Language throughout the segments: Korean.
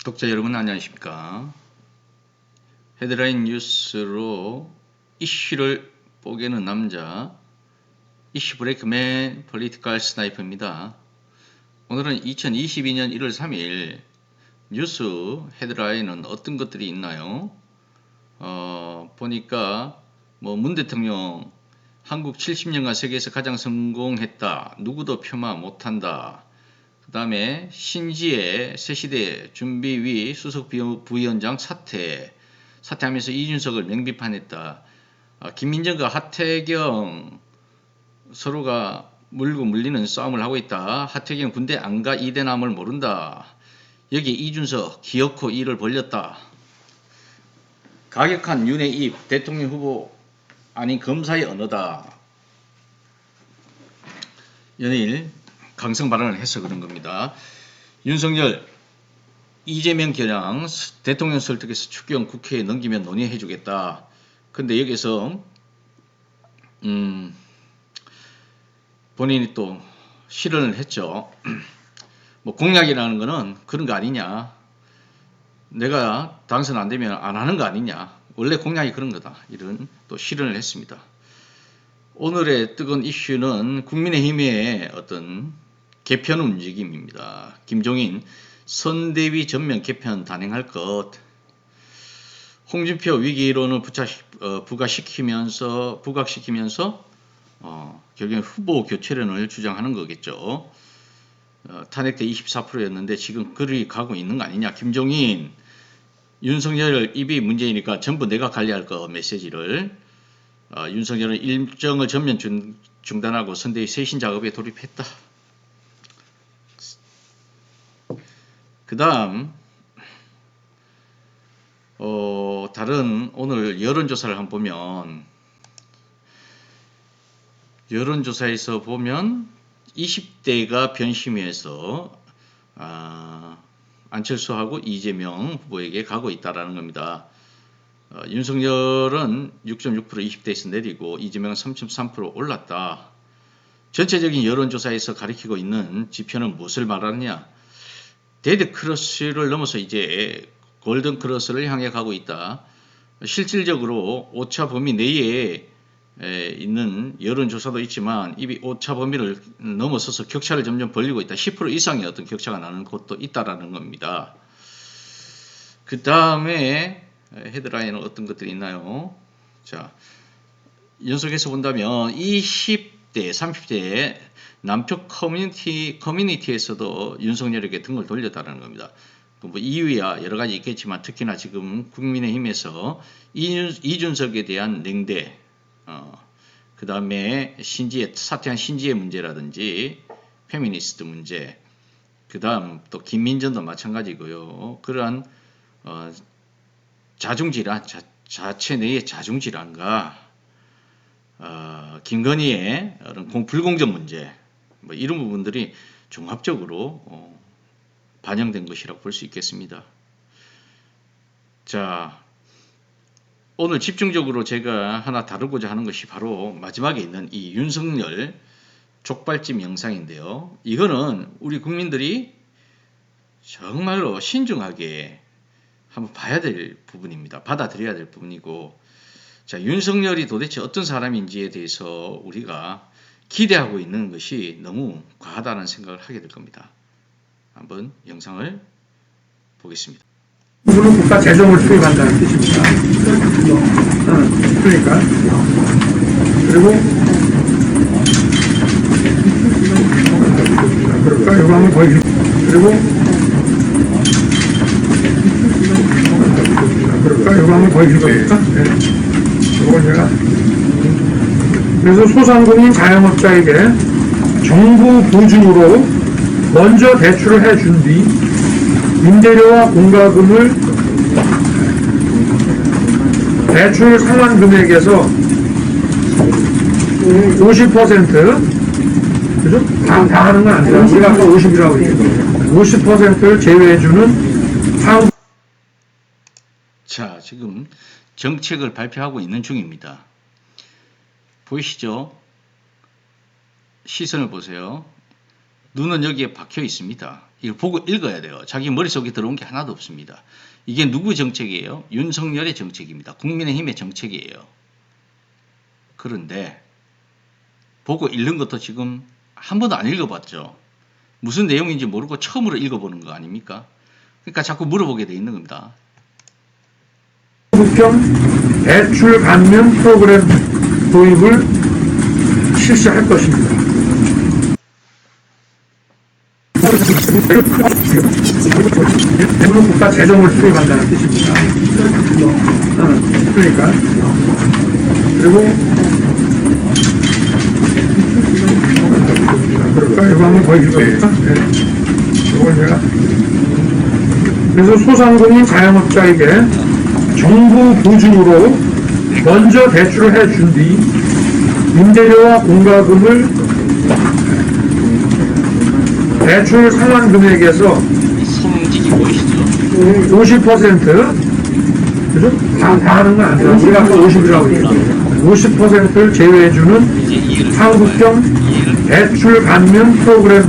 독자 여러분 안녕하십니까. 헤드라인 뉴스로 이슈를 뽀개는 남자 이슈 브레이크맨 폴리티컬 스나이퍼입니다. 오늘은 2022년 1월 3일 뉴스 헤드라인은 어떤 것들이 있나요? 보니까 문 대통령 한국 70년간 세계에서 가장 성공했다. 누구도 폄하 못한다. 그 다음에 신지혜 새시대 준비위 수석 부위원장 사퇴하면서 이준석을 명비판했다. 김민정과 하태경 서로가 물고 물리는 싸움을 하고 있다. 하태경 군대 안가 이대남을 모른다. 여기 이준석 기어코 이를 벌렸다. 가격한 윤의 입 대통령 후보 아닌 검사의 언어다. 연일 강성 발언을 해서 그런 겁니다. 윤석열 이재명 겨냥 대통령 설득해서 추경 국회에 넘기면 논의해 주겠다. 근데 여기서 본인이 또 실언을 했죠. 공약이라는 거는 그런 거 아니냐. 내가 당선 안 되면 안 하는 거 아니냐. 원래 공약이 그런 거다. 이런 또 실언을 했습니다. 오늘의 뜨거운 이슈는 국민의힘의 어떤 개편 움직임입니다. 김종인 선대위 전면 개편 단행할 것. 홍준표 위기론을 부각시키면서 결국엔 후보 교체론을 주장하는 거겠죠. 탄핵대 24%였는데 지금 그리 가고 있는 거 아니냐. 김종인 윤석열 입이 문제이니까 전부 내가 관리할 거 메시지를 윤석열은 일정을 전면 중단하고 선대위 쇄신 작업에 돌입했다. 그 다음 다른 오늘 여론조사를 한번 보면 여론조사에서 보면 20대가 변심해서 안철수하고 이재명 후보에게 가고 있다라는 겁니다. 윤석열은 6.6% 20대에서 내리고 이재명은 3.3% 올랐다. 전체적인 여론조사에서 가리키고 있는 지표는 무엇을 말하느냐? 데드 크로스를 넘어서 이제 골든 크로스를 향해 가고 있다. 실질적으로 오차 범위 내에 있는 여론조사도 있지만 이 오차 범위를 넘어서서 격차를 점점 벌리고 있다. 10% 이상의 어떤 격차가 나는 곳도 있다라는 겁니다. 그 다음에 헤드라인은 어떤 것들이 있나요? 자, 연속해서 본다면 20대, 30대 남쪽 커뮤니티에서도 윤석열에게 등을 돌렸다는 겁니다. 이유야 여러 가지 있겠지만 특히나 지금 국민의힘에서 이준석에 대한 냉대, 그 다음에 사퇴한 신지의 문제라든지 페미니스트 문제, 그 다음 또 김민전도 마찬가지고요. 그러한 자중질환, 자체 내의 자중질환과 김건희의 불공정 문제, 이런 부분들이 종합적으로 반영된 것이라고 볼 수 있겠습니다. 자, 오늘 집중적으로 제가 하나 다루고자 하는 것이 바로 마지막에 있는 이 윤석열 족발집 영상인데요. 이거는 우리 국민들이 정말로 신중하게 한번 봐야 될 부분입니다. 받아들여야 될 부분이고, 자, 윤석열이 도대체 어떤 사람인지에 대해서 우리가 기대하고 있는 것이 너무 과하다는 생각을 하게 될 겁니다. 한번 영상을 보겠습니다. 이거는 국가 재정을 투입한다는 뜻입니다. 그러니까 그리고 그럴까? 이거 한번 보여주세요. 그리고 그럴까? 이거 한번 보여줄 겁니까? 네. 이걸 제가 그래서 소상공인 자영업자에게 정부 보증으로 먼저 대출을 해준 뒤 임대료와 공과금을 대출 상환 금액에서 50% 그죠? 다 하는 건 아니라 우리가 아까 50이라고 했거든요. 50%를 제외해주는 상환. 자, 지금 정책을 발표하고 있는 중입니다. 보이시죠? 시선을 보세요. 눈은 여기에 박혀 있습니다. 이걸 보고 읽어야 돼요. 자기 머릿속에 들어온 게 하나도 없습니다. 이게 누구 정책이에요? 윤석열의 정책입니다. 국민의힘의 정책이에요. 그런데 보고 읽는 것도 지금 한 번도 안 읽어봤죠. 무슨 내용인지 모르고 처음으로 읽어보는 거 아닙니까? 그러니까 자꾸 물어보게 돼 있는 겁니다. 한국형 대출 감면 프로그램 도입을 실시할 것입니다. 대부분 국가 재정을 수립한다는 뜻입니다. 그러니까 그리고 이거 한번 더 읽어볼까? 이걸 제가 그래서 소상공인 자영업자에게 정부 보증으로 먼저 대출을 해준 뒤 임대료와 공과금을 대출 상환 금액에서 손움직이 보이시죠? 50% 그죠? 다 하는 건 아니라 우리가 아까 50이라고 얘기했어요. 50%를 제외해주는 이제 이해를 한국형 이해를 대출 감면 프로그램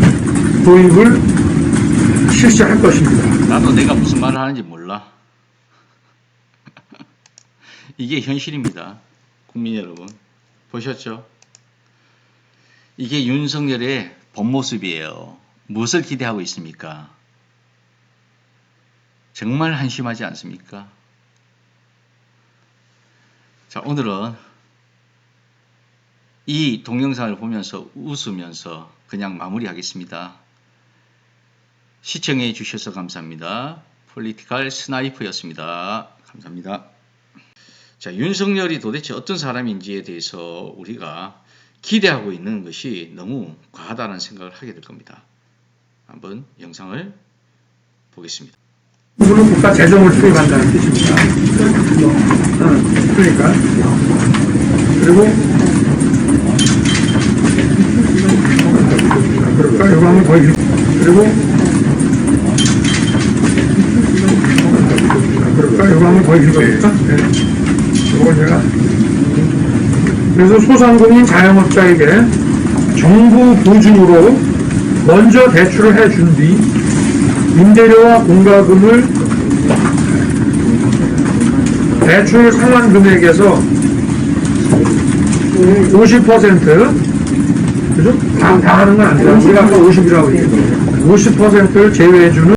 도입을 실시할 것입니다. 나도 내가 무슨 말을 하는지 몰라. 이게 현실입니다. 국민 여러분 보셨죠? 이게 윤석열의 본 모습이에요. 무엇을 기대하고 있습니까? 정말 한심하지 않습니까? 자, 오늘은 이 동영상을 보면서 웃으면서 그냥 마무리하겠습니다. 시청해 주셔서 감사합니다. 폴리티컬 스나이퍼였습니다. 감사합니다. 자, 윤석열이 도대체 어떤 사람인지에 대해서 우리가 기대하고 있는 것이 너무 과하다는 생각을 하게 될 겁니다. 한번 영상을 보겠습니다. 부분은 국가 재정을 수립한다는 뜻입니다. 그러니까 그리고 이거 한번 더 그리고 이거 한번 더 읽어볼까? 이걸 제가 그래서 소상공인 자영업자에게 정부 보증으로 먼저 대출을 해준 뒤 임대료와 공과금을 대출 상환 금액에서 50% 그죠? 다 하는 건 아니라 우리가 아까 50이라고 얘기했어요. 50%를 제외해주는